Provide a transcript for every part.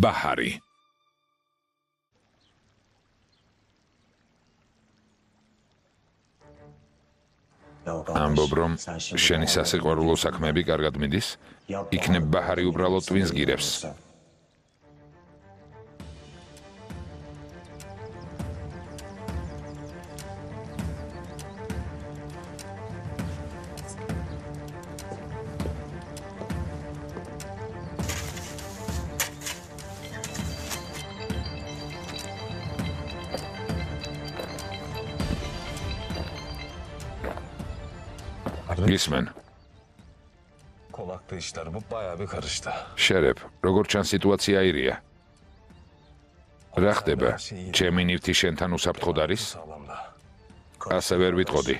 ბაჰარი. ამბობ რომ შენი სასიყვარულო საქმეები კარგად მიდის? იქნებ ბაჰარი უბრალოდ ტვინს გირებს. Gizmen. Kolaklı işler bu bayağı bir karıştı. Şerep, როგორ ჩანს სიტუაცია აირია. რა ხდება? ჩემი ნივთი შენთან უსაფრთხოდ არის? ასე ვერ ვიტყოდი.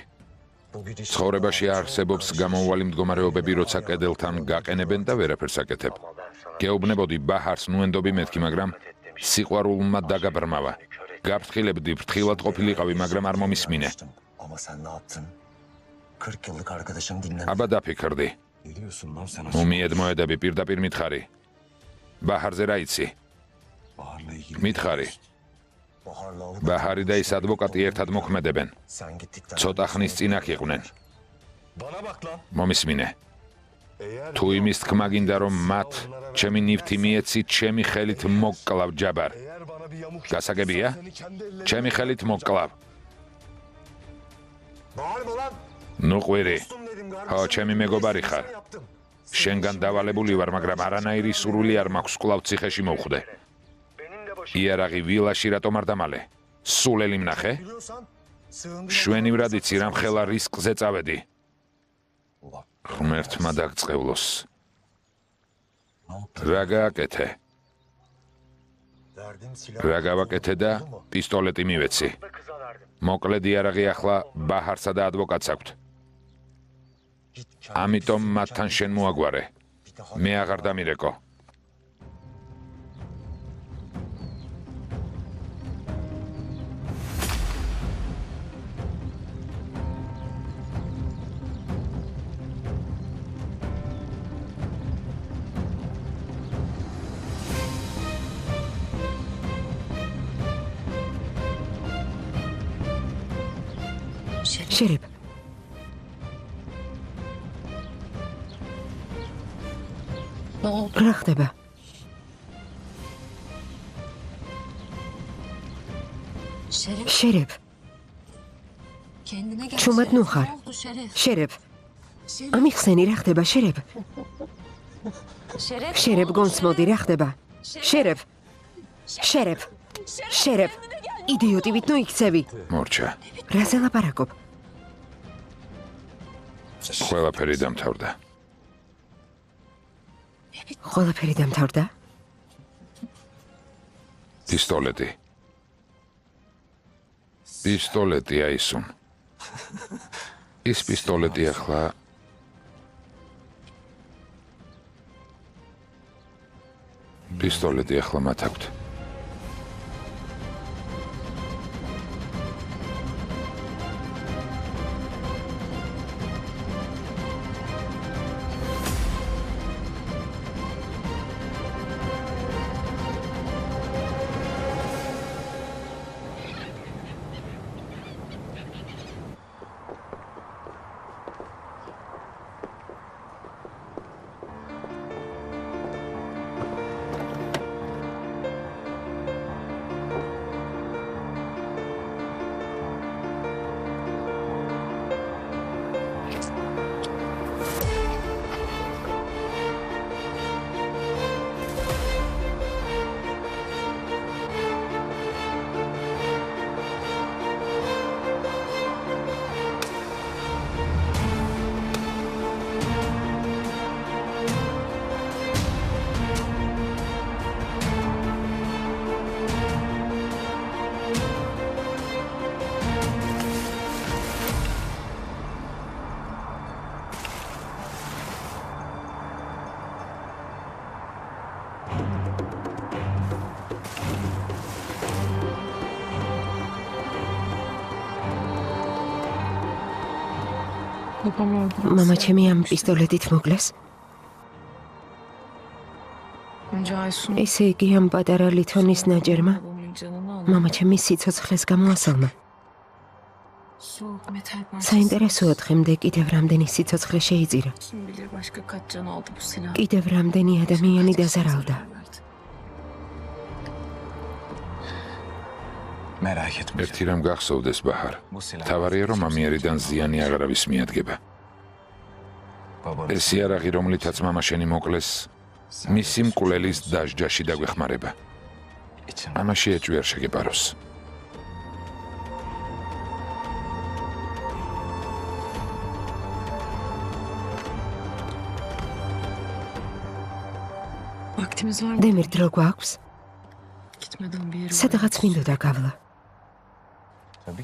ცხოვრებაში არსებობს გამომავალი მდგომარეობები, როცა კედელთან გაყენებენ და ვერაფერს აკეთებ. გეუბნებოდი ბაჰარს ნუენდობი მეთქი, მაგრამ სიყვარულმა დაგაბრმავა. გაფრთხილებდი, ფრთხილად ყოფილიყავი, მაგრამ არ მომისმინე. აბა დაფიქრდი. უმიედმოედები პირდაპირ მითხარი. ბაჰარზე რა იცი? მითხარი. ბაჰარი და ის ადვოკატი ერთად მოქმედებენ. ცოტა ხნის წინ აქ იყვნენ. მომისმინე. თუ იმის თქმა გინდა რომ მათ ჩემი ნივთი მიეცით, ჩემი ხელით მოკკლავ ჯაბარ. გასაგებია? ჩემი ხელით მოკკლავ. ნუ ყვირი. ხო, ჩემი მეგობარი ხარ. შენგან დავალებული ვარ, მაგრამ არანაირი სურვილი არ მაქვს კვლავ ციხეში მოვხვდე. იარაღი ვილაში რატომ არ დამალე? სულელი მნახე? შვენივრად იცი რამ ხელა რისკზე წავედი. ღმერთმა დაგწყევლოს. რა გააკეთე? რა გავაკეთე და პისტოლეტი მივეცი. მოკლედ იარაღი ახლა ბაჰარსა და ადვოკატს აქვთ. ამიტომ მათთან შენ მოაგვარე. მე აღარ დამირეკო. შერებ. რა ხდება? შერებ. ჩუმად ნუ ხარ. შერებ. ამიხსენი რა ხდება, შერებ? შერებ გონს მოდი, რა ხდება? შერებ. შერებ. შერებ. იდიოტი ვით ნუ იქცევი. მორჩა. რაზე ლაპარაკობ? ყველაფერი დამთავრდა. ყველაფერი დამთავრდა? პისტოლეტი. პისტოლეტი აისუნ. ის პისტოლეტი ახლა პისტოლეტი ახლა მათ აქვთ. მამა ჩემი ამ პისტოლეტით მოკლეს. ესე იგი ამ პატარა ლითონის ნაჭერმა მამა ჩემის სიცოცხლეს გამოასალმა. საინტერესოა დღემდე კიდევ რამდენი სიცოცხლე შეიწირა. კიდევ რამდენი ადამიანი დაზარალდა. ერთი რამ გახსოვდეს ბაჰარ. თავარია რომ ამიერიდან ზიანი აღარავის მიადგება. ეს იარაღი რომლითაც მამა შენი მოკლეს მისი მკვლელის დაჟჯაში დაგვეხმარება. ამაში ეჭვი არ შეგეპაროს. დემირ დრო გვაქვს? სადღაც მინდოდა გავლა.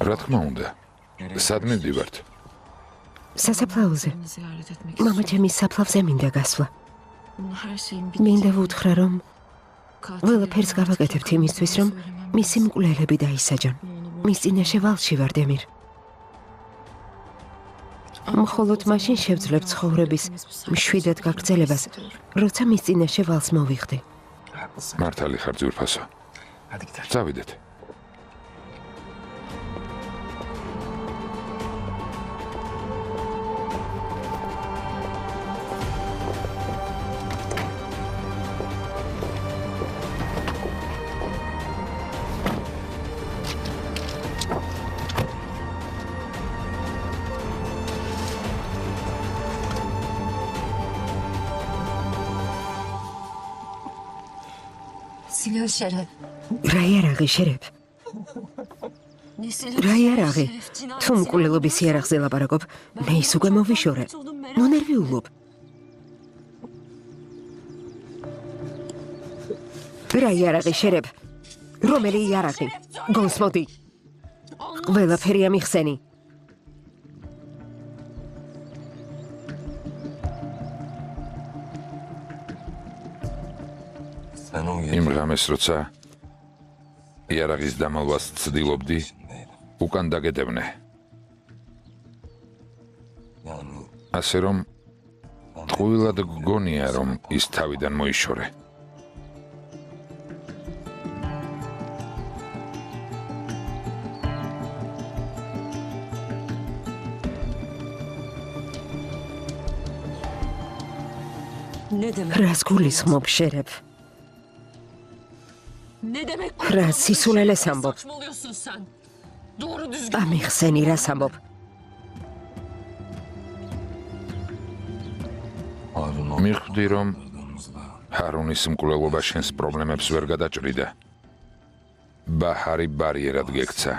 რა თქმა უნდა. სად მივდივართ? სასაფლაოზე. მამა ჩემის საფლავზე მინდა გასვლა. მინდა ვუთხრა რომ ყველაფერს გავაკეთებთ იმისთვის რომ მისი მკვლელები დაისაჯონ. მის წინაშე ვალში ვარ დემირ. მხოლოდ მაშინ შევძლებ ცხოვრების მშვიდად გაგრძელებას, როცა მის წინაშე ვალს მოვიხდი. მართალი ხარ ძვირფასო. წავიდეთ. რა იარაღი შერებ? რა იარაღი? თუ მკვლელობის იარაღზე ლაპარაკობ, მე ის უკვე მოვიშორე. მონერვიულობ. რა იარაღი შერებ? რომელი იარაღი? გონს მოდი. ყველაფერი ამიხსენი. იმ ღამეს როცა იარაღის დამალვას ცდილობდი, უკან დაგედევნე. ასე რომ ტყუილად გგონია რომ ის თავიდან მოიშორე. რას გულისხმობ შერებ? რა სისულელეს ამბობ? ამიხსენი რას ამბობ? მიხვდი რომ ჰარუნის მკვლელობა შენს პრობლემებს ვერ გადაჭრიდა. ბაჰარი ბარიერად გექცა.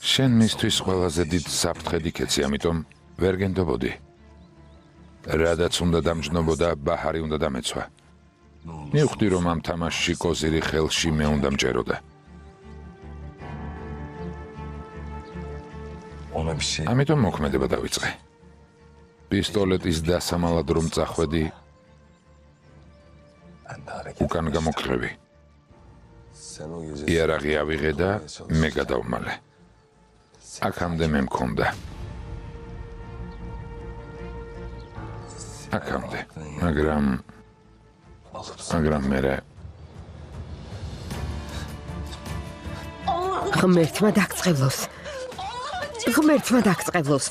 შენ მისთვის ყველაზე დიდ საფრთხედ იქეცი, ამიტომ ვერ გენდობოდი. რადაც უნდა დამჯნობოდა, ბაჰარი უნდა დამეცვა. მივხვდი რომ ამ თამაშში კოზირი ხელში მე უნდა მჭეროდა. ამიტომ მოქმედება დავიწყე. პისტოლეტის დასამალად რომ წახვედი, უკან გამოკრევი. იარაღი ავიღე და მე გადავმალე. აქამდე მე მქონდა. აქამდე, მაგრამ მერე ღმერთმა დაგწყევლოს. ღმერთმა დაგწყევლოს.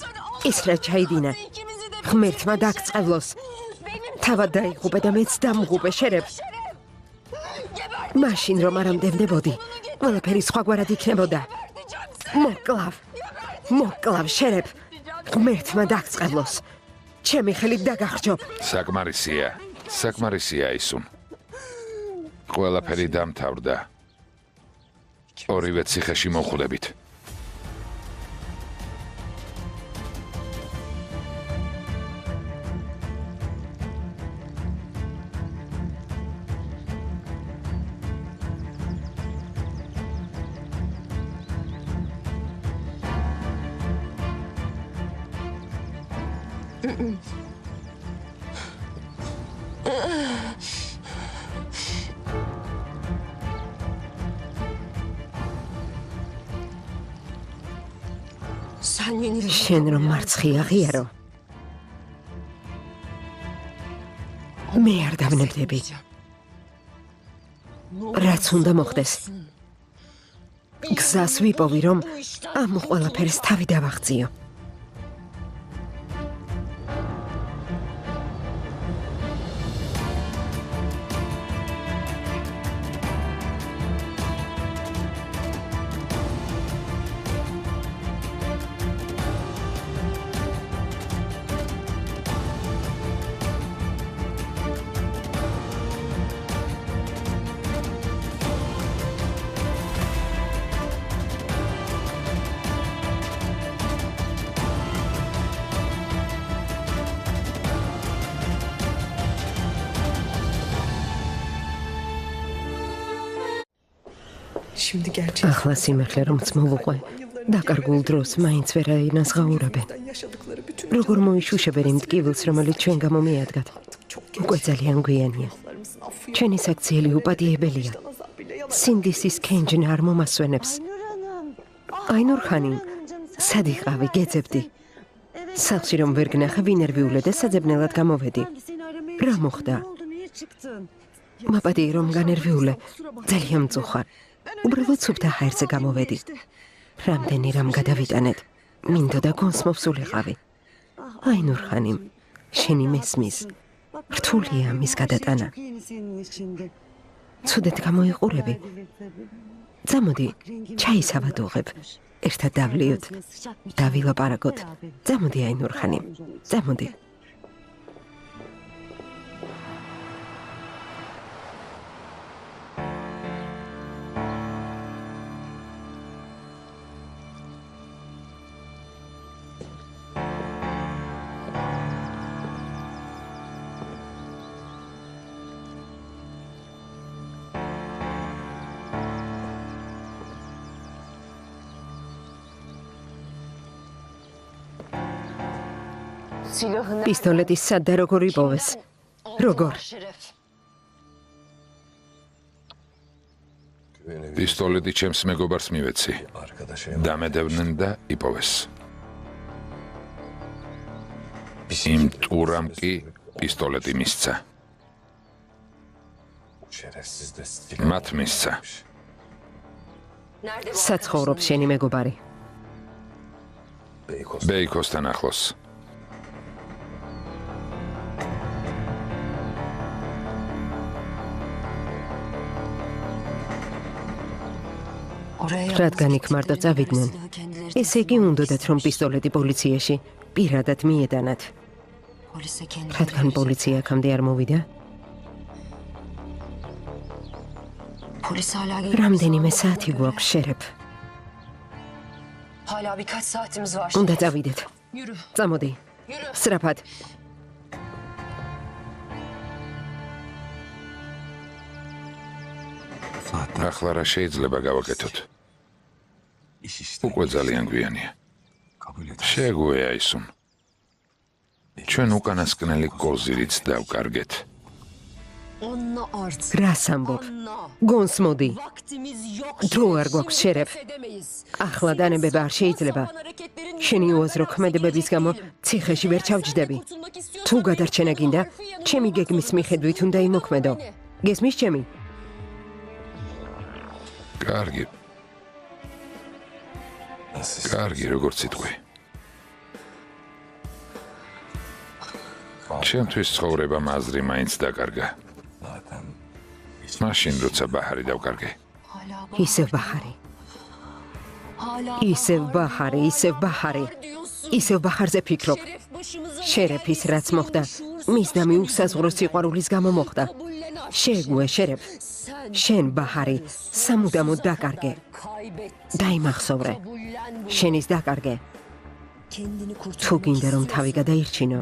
ის რა ჩაიდინა. ღმერთმა დაგწყევლოს. თავად დაიღუპე და მეც დამღუპე შერებ. მაშინ რომ არ ამდევნებოდი, ყველაფერი სხვაგვარად იქნებოდა. მოკლავ შერებ. ღმერთმა დაგწყევლოს. ჩემი ხელით დაგახჯობ. საკმარისია ისუნ. ყველაფერი დამთავრდა. ორივე ციხეში მოხვდებით. შენ რომ მარცხი აღიარო, მე არ დავნებდები. რაც უნდა მოხდეს. გზას ვიპოვი, რომ ამ ყველაფერს თავი დავაღწიო. ახლა სიმართლე რომც მოვუყვე, დაკარგულ დროს მაინც ვერაინას ღაურებენ. როგორ მოიშუშებენ იმ ტკივილს, რომელიც ჩვენ გამო მიადგათ. უკვე ძალიან გვიანია. ჩვენი საქციელი უპატიებელია. სინდისის კენჯნა არ მომასვენებს. აინურ ხანი, სად იყავი, გეძებდი. სახლში რომ ვერ გნახე, ვინერვიულე და საძებნელად გამოვედი. რა მოხდა? მაპატიე რომ განერვიულე, ძალიან მწუხარ. უბრალოდ სუფთა ჰაერზე გამოვედი. რამდენი რამ გადავიტანეთ. მინდოდა გონს მოვსულიყავი. აინურ ხანი, შენი მესმის. რთულია მის გადატანა. ცუდად გამოიყურები. წამოდი, ჩაის ავადუღებ. ერთად დავლიოთ. დავილაპარაკოთ. წამოდი აინურ ხანი. წამოდი. პისტოლეტის სად და როგორ იპოვეს? როგორ? პისტოლეტი ჩემს მეგობარს მივეცი. დამედევდნენ და იპოვეს. იმ ტურამ კი პისტოლეტი მისცა. მათ მისცა. სად ცხოვრობს შენი მეგობარი? ბეიქოსთან ახლოს. რადგან იქ მარტო წავიდნენ, ესე იგი უნდათ რომ პისტოლეტი პოლიციაში პირადად მიედანათ. რადგან პოლიცია აქამდე არ მოვიდა? რამდენიმე საათი გვაქვს, შერეფ. უნდა წავიდეთ. წამოდი. სწრაფად. ახლა რა შეიძლება გავაკეთოთ? უკვე ძალიან გვიანია. შეგვეა ისუნ. ჩვენ უკანასკნელი კოზირიც დავკარგეთ. რას ამბობ? გონს მოდი. დრო არ გვაქვს, შერეფ. ახლა დანებება არ შეიძლება. შენი უაზრო ქმედებების გამო ციხეში ვერ ჩავჯდები. თუ გადარჩენა გინდა, ჩემი გეგმის მიხედვით უნდა იმოქმედო. გესმის ჩემი? კარგი. კარგი, როგორც იტყვი. ჩემთვის ცხოვრება მაზრი მაინც დაკარგა. მაშინ როცა ბაჰარი დავკარგე. ისევ ბაჰარი. ისევ ბაჰარი, ისევ ბაჰარი. ისევ ბაჰარზე ფიქრობ. შერეფის რაც მოხდა, მის და მიუსაზღვრო სიყვარულის გამო მოხდა. შეგვე, შერეფ. შენ ბაჰარი, სამუდამოდ დაკარგე. დაიმახსოვრე. შენის დაკარგე. თუ გინდა რომ თავი გადაირჩინო,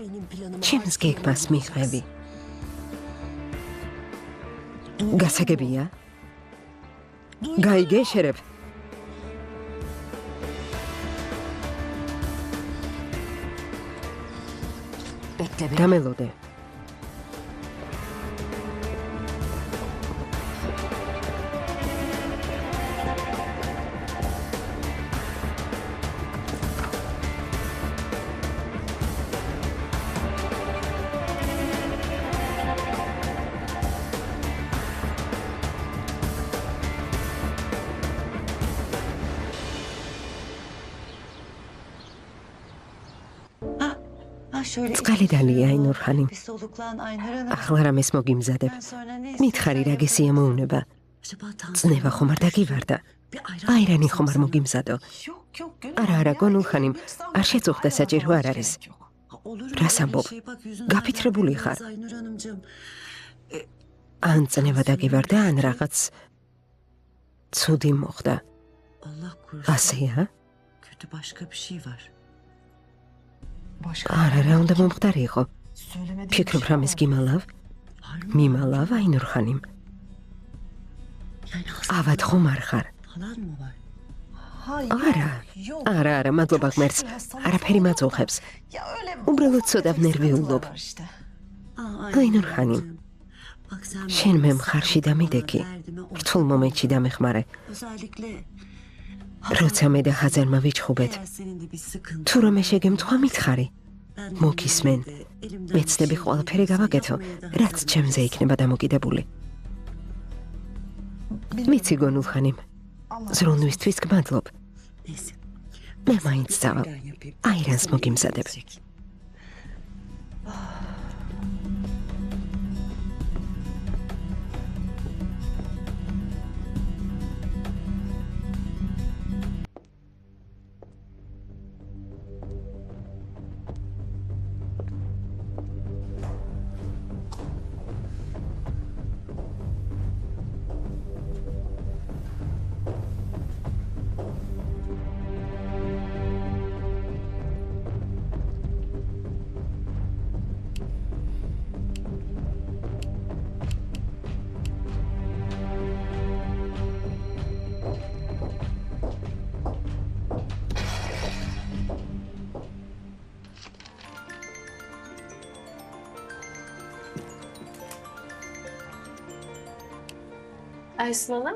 ჩემს გეგმას მიხვევი. გასაგებია? გაიგე, შერეფ? დამელოდე. წყალიდანია აინურხანი. ახლა რამეს მოგიმზადებ. მითხარი რა გესია მოუნება. წნევა ხომ არ დაგივარდა. აირანი ხომ არ მოგიმზადო. არა, გონულხანიმ, არ შეწუხდა საჭირო არ არის. რას ამბობ? გაფიქრებული ხარ? ან წნევა დაგივარდა, ან რაღაც ცუდი მოხდა. ასეა? არა, რა უნდა მომხდარიყო? ფიქრობ რამეს გიმალავ? მიმალავ აინურხანიმ. ავად ხომ არ ხარ? არა, მადლობა ღმერთს, არაფერი მაწუხებს. უბრალოდ ცოტა ნერვიულობ. აინურხანიმ, შენ მე მხარში დამიდექი, რთულ მომენტში დამეხმარე. როცა მე და ხაზარმა ვიჩხუბეთ, თუ რომე შეგემთხვა მითხარი, მოგისმენ, მეცდები ყველაფერი გავაკეთო, რაც ჩემზე იქნება დამოკიდებული. მიცი გონულხანიმ, ზრუნვისთვის გმადლობ. მე მაინც წავალ, აირანს მოგიმზადებ.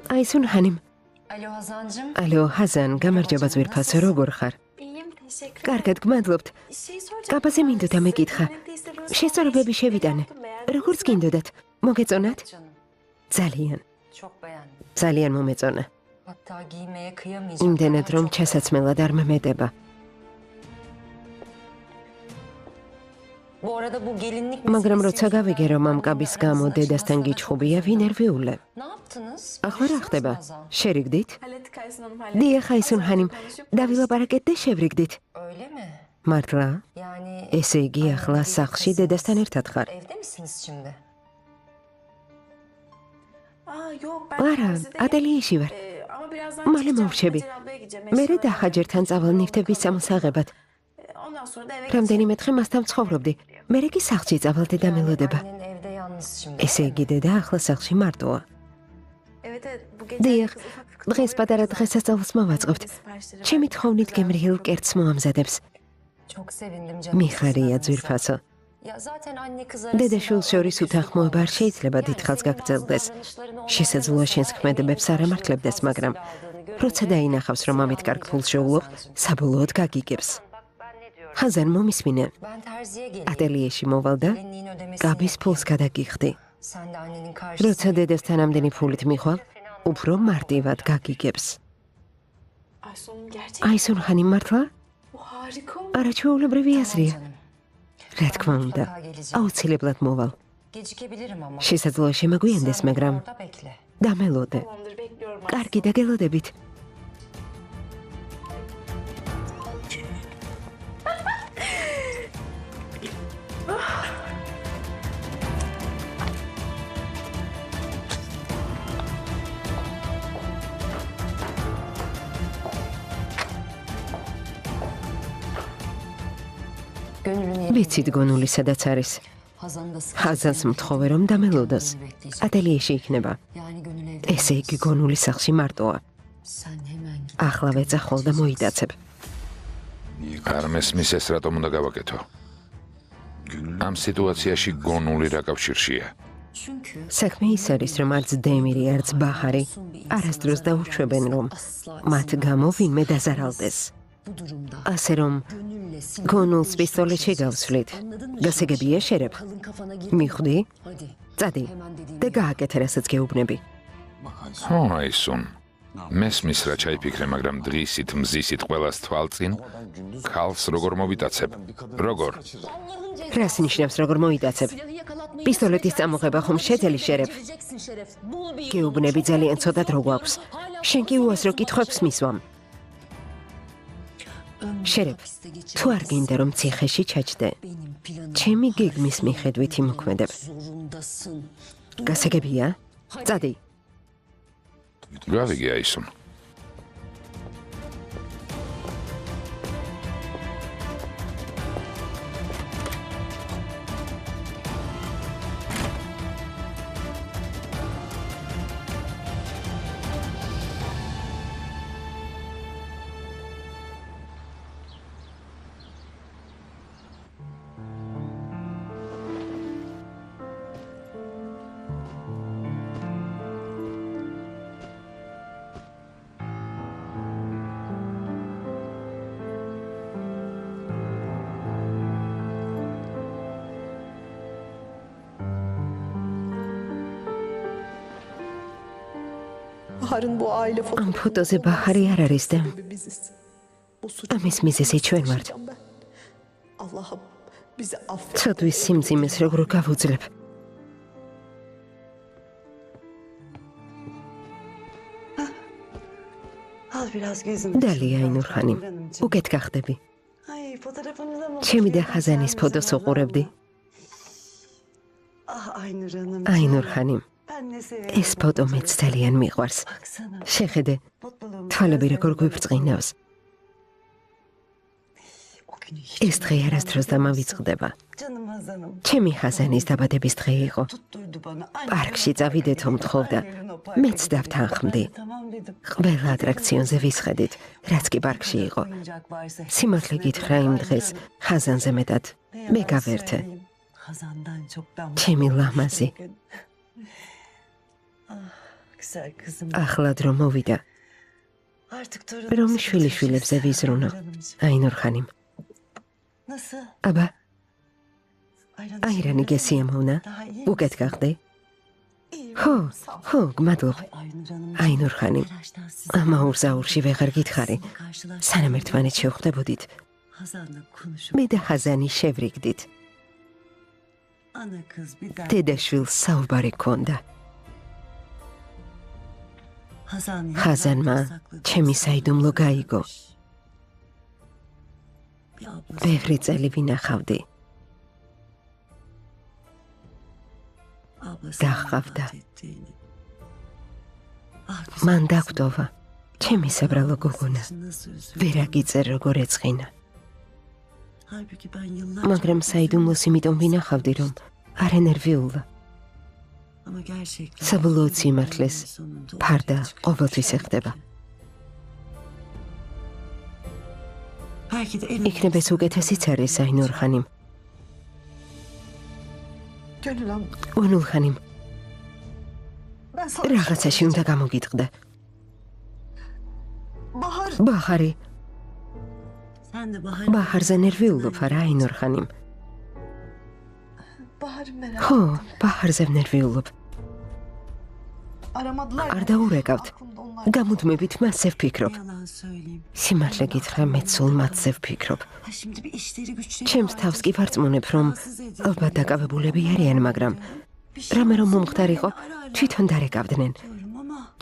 Aysun Hanım. Alo Hazancığım. Alo Hazan, გამარჯობა ძვირფასო, როგორ ხარ? კარგად გმადლობთ. კაბაზე მინდოდა მეკითხა. შესწორებები შევიტანე. როგორც გინდოდათ, მოგეწონათ? ძალიან. Çok beğendim. ძალიან მომეწონა. Hatta giymeye kıyamayacağım. იმდენად რომ ჩასაცმელად არ მემეტება. Bu arada bu gelinlik მაგრამ meselesi როცა გავიგე რომ ამ კაბის გამო დედასთან გიჩხუბია, ვინერვიულე. Ne yaptınız? ახლა რა ხდება? შერიგდით? Hallettik Aysun Hanım, დიახ, Aysun Hanım, დავილაპარაკეთ და შევრიგდით. Öyle mi? მართლა? Yani ესე იგი ახლა სახლში დედასთან ერთად ხარ? evde misiniz şimdi? Yok, ben არა, terzideyim. ატელიეში ვარ. Ama birazdan მალე çıkacağım, მოვშები. Hacer ablaya gideceğim. მე Eşyalarımı დახაჯერთან წავალ ნივთების სამოსაღებად. Ondan sonra da eve რამდენიმე დღე მასთან ცხოვრობდი. მე კი სახლში წავალ და დამელოდება. Annen evde yalnız şimdi. ესე იგი დედა ახლა სახლში მარტოა. Evet, bu gece დიახ, kız ufak bir დღეს პატარა დღესასწაულს მოვაწყობთ. siparişleri var. ჩემი თხოვნით გემრიელ კერტს მოამზადებს. Çok sevindim canım. მიხარია ძვირფასო. Ya zaten anne kız დედა შვილს შორის უთანხმოება არ შეიძლება დიდხანს გაგრძელდეს. შესაძლოა შენს ქმედებებს არ ამართლებდეს, მაგრამ როცა დაინახავს რომ ამით კარგ ფულს შეულობ, საბოლოოდ გაგიგებს. ხაზან მომისმინე, Ben terziye geleyim. ატელიეში მოვალ და Gelinliğin ödemesini კაბის yapayım. ფულს გადაგიხდი. Sen de annenin როცა karşısına. დედასთან ამდენი ფულით მიხვალ, უფრო მარტივად გაგიგებს. Aysun Hanım gerçekten Aysun Hanım მართლა? bu harika. არაჩვეულებრივი აზრია. Canım. რა თქმა უნდა, აუცილებლად მოვალ. Gecikebilirim ama. შესაძლოა შემაგვიანდეს, Sen მაგრამ orada bekle. დამელოდე. Tamamdır, bekliyorum. კარგი და გელოდებით. Gönlünü ვიცით გონული სადაც არის. ხაზანს მთხოვე რომ დამელოდოს. ატელიეში იქნება. Yani gönül evde. ესე იგი გონული სახლში მარტოა. Sen hemen git. ახლა ვეძახვალ და მოიდაცებ. არ მესმის ეს რატომ უნდა გავაკეთო? ამ სიტუაციაში გონული რა კავშირშია? Çünkü საქმე ის არის რომ არც დემირი, არც ბაჰარი არასდროს დაუშვებენ რომ მათ გამო ვინმე დაზარალდეს. bu durumda ასე რომ gönülle sin. გონულს პისტოლეტში გავსვლით. გასაგებია შერებ. Kalın kafana gir. მიხვდი? Hadi. წადი Hemen dediğimi და გააკეთე რასაც გეუბნები. ხო, აისუნ. მესმის რა ჩაიფიქრე, მაგრამ დღისით მზისით ყველას თვალწინ ქალს როგორ მოვიტაცებ? როგორ? რას ნიშნავს როგორ მოიტაცებ? პისტოლეტის წამოღება ხომ შეძელი შერეფ? გეუბნები ძალიან ცოტა დრო გვაქვს. შენ კი უასრო კითხვებს მისვამ. შერეფ, თუ არ გინდა რომ ციხეში ჩაჯდე, ჩემი გეგმის მიხედვით იმოქმედებ. გასაგებია? წადი. გავიგე აისონ. Am ფოტოზე ბაჰარი არ არის და ამის მიზეზი ჩვენ ვართ. ცოდვის სიმძიმეს როგორ გავუძლებ. დალია ინურხანი, უკეთ გახდები. ჩემი და ხაზანის ფოტოს უყურებდი. აინურხანი, ეს ფოტო მეც ძალიან მიყვარს. შეხედე, თვალები როგორ გვიბწყინავს. ეს დღე არასდროს დამავიწყდება. ჩემი ხაზანის დაბადების დღე იყო. პარკში წავიდე თო მთხოვდა. მეც დავთანხმდი. ყველა ატრაქციონზე ვისხედით, რაც კი პარკში იყო. სიმართლე გითხრა იმ დღეს ხაზანზე მეტად მე გავერთე. ჩემი ლამაზი. ახლა დრო მოვიდა. რომ შვილიშვილებზე ვიზრუნო. აინურხანიმ. აბა, აირანი გესიამოვნა? უკეთ გახდი? ხო, გმადლობ. აინურხანიმ, ამაურზაურში ვეღარ გითხარი. სანამ ერთმანეთს შევხვდებოდით. მე და ხაზანი შევრიგდით. დედაშვილს საუბარი ჰქონდა. ხაზანმა ჩემი საიდუმლო გაიგო. ბევრი წელი ვინახავდი. დახავდა. მან დაგვდოვა. ჩემი საბრალო გოგონა. ვერ აგიწერ როგორ ეწყინა. მაგრამ საიდუმლოს იმიტომ ვინახავდი, რომ არ ენერვიულა. საბოლოოდ სიმართლეს ფარდა ყოველთვის ეხდება. იქნებ ეს უკეთესიც არის აინურხანიმ. უნულხანიმ, რაღაცაში უნდა გამოგიტყდა. ბაჰარი, ბაჰარზე ნერვიულობ არა აინურხანიმ? ხო, ბაჰარზე ნერვიულობ. არ დაურეკავთ. გამუდმებით მასზე ვფიქრობ. სიმართლე გითხრა, მეც სულ მათზე ვფიქრობ. ჩემს თავს კი ვარწმუნებ, რომ ალბათ დაკავებულები არიან, მაგრამ რამე რომ მომხდარიყო, თვითონ დარეკავდნენ.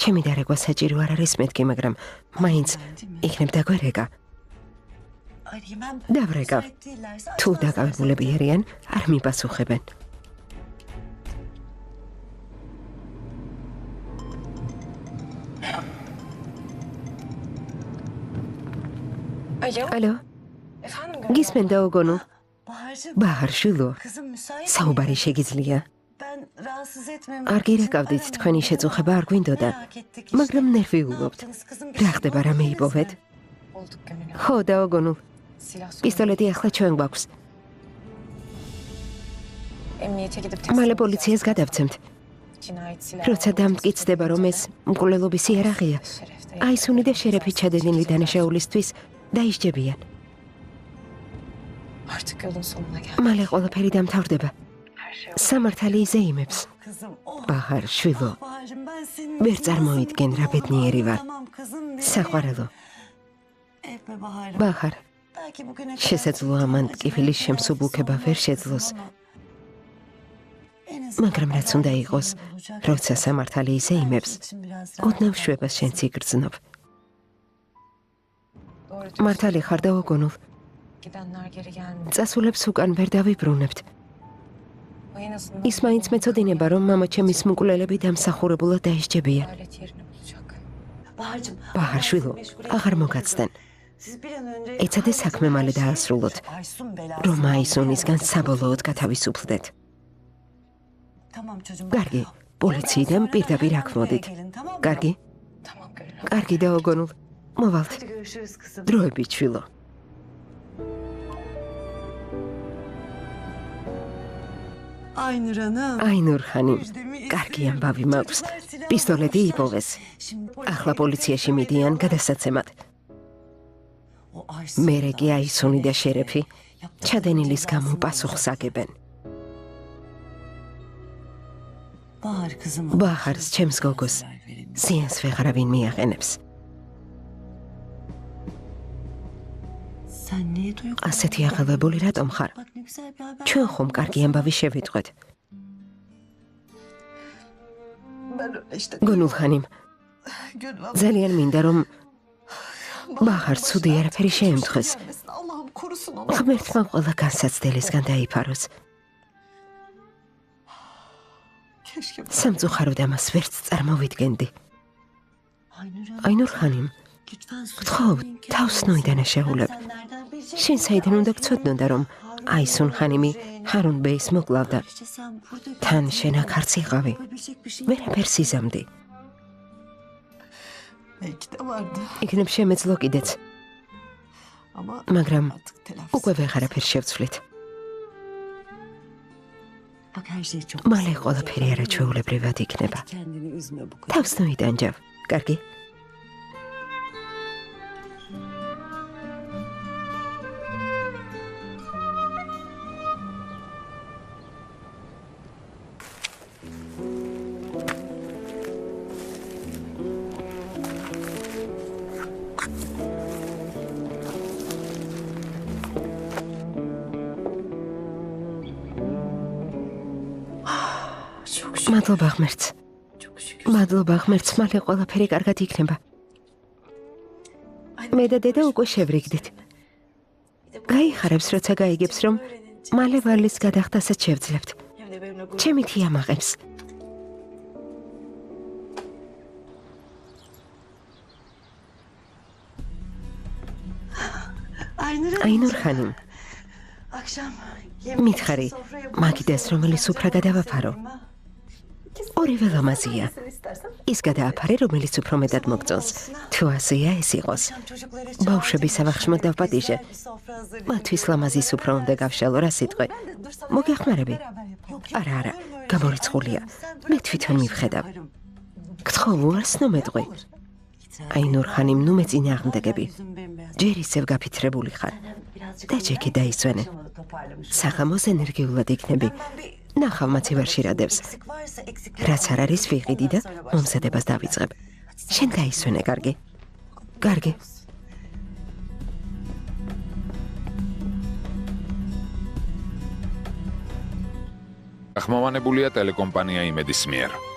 ჩემი დარეკვა საჭირო არ არის მეთქი, მაგრამ მაინც იქნებ დაგვერეკა. დავრეკავ. თუ დაკავებულები არიან, არ მიპასუხებენ. ალო, გისმენდა ოგონო? ბაჰარ შვილო, საუბარი შეგიძლია? არ გირეკავდით, თქვენი შეწუხება არ გვინდოდა, მაგრამ ნერვიულობთ. რა ხდება, რა მეიპოვეთ? ხო და ოგონო, პისტოლეტი ახლა ჩვენ გვაქვს. მალე პოლიციას გადავცემთ. როცა დამტკიცდება, რომ ეს მკვლელობის იარაღია, აისუნი და შერეფი ჩადენილი დანაშაულისთვის დაისჯებიან. მალე ყველაფერი დამთავრდება. სამართალი იზეიმებს. ბაჰარ შვილო, ვერ წარმოიდგენ რა ბედნიერი ვარ. საყვარელო, ბაჰარ, შესაძლოა მან ტკივილის შემსუბუქება ვერ შეძლოს. მაგრამ რაც უნდა იყოს, როცა სამართალი ისე იმებს, ოდნავ შვებას შენც იგრძნობ. მართალი ხარ და ოგონულ, წასულებს უკან ვერ დავიბრუნებთ. ის მაინც მეწოდინება, რომ მამაჩემის მკვლელები დამსახურებულად დაისჯებიან. ბაჰარ შვილო, აღარ მოგაცდენ. ეცადე საქმე მალე დაასრულოთ, რომ აისუნისგან საბოლოოდ გათავისუფლდეთ. კარგი, პოლიციიდან პირდაპირ აქ მოდით. კარგი? კარგი და ოგონულ, მოვალთ. დროებით შვილო. აინურ ხანიმ, კარგი ამბავი მაქვს. პისტოლეტი იპოვეს. ახლა პოლიციაში მიდიან გადასაცემად. მერე კი აისუნი და შერეფი ჩადენილის გამო პასუხს აგებენ. ბაჰარს, ჩემს გოგოს, ზიანს ვეღარავინ მიაყენებს. ასეთი აღელვებული რატომ ხარ? ჩვენ ხომ კარგი ამბავი შევიტყვეთ. გონულ ხანიმ, ძალიან მინდა რომ ბაჰარს ცუდი არაფერი შეემთხეს. ღმერთმა ყველა განსაცდელისგან დაიფაროს. სამწუხაროდ ამას ვერც წარმოვიდგენდი. აინურ ხანიმ, გთხოვ, თავს ნოიდან შეულებ. შენ საიდან უნდა გცოდნოდა, რომ აისუნ ხანიმი ჰარუნ ბეის მოკლავდა. თან შენ აქ არც იყავი. ვერაფერს იზამდი. იქნებ შემეძლო კიდეც. მაგრამ უკვე ვეღარაფერ შევცვლით. მალე ყველაფერი არაჩვეულებრივად იქნება. თავს ნოიდანჯავ, კარგი? მადლობა ღმერთს. მადლობა ღმერთს, მალე ყველაფერი კარგად იქნება. მე და დედა უკვე შევრიგდით. გაიხარებს, როცა გაიგებს, რომ მალე ვალის გადახდასაც შევძლებთ. ჩემი თი ამაყებს. აინურ ხანიმ, მითხარი, მაგიდას რომელიც უფრა გადავაფარო. ორივე ლამაზია. ის გადააფარე, რომელიც უფრო მეტად მოგწონს. თუ ასეა ეს იყოს. ბავშვების ავახშმოდ დავპატიჟე. მათთვის ლამაზის უფრო უნდა გავშალო, რა სიტყვი. მოგეხმარები? არა, გამორიცხულია. მე თვითონ მივხედავ. გთხოვ, უარს ნომეტყვი. აინურ ხანიმ, ნუ მეწინააღმდეგები. ჯერ ისევ გაფიცრებული ხარ. და ჯექი დაისვენე. საღამოს ენერგიულად იქნები. ნახავ მაცივარში რადევს. რაც არ არის ვიყიდი და მომზადებას დავიწყებ. შენ გაისვენე, კარგი? კარგი. ახმოვანებულია ტელეკომპანია იმედის მიერ.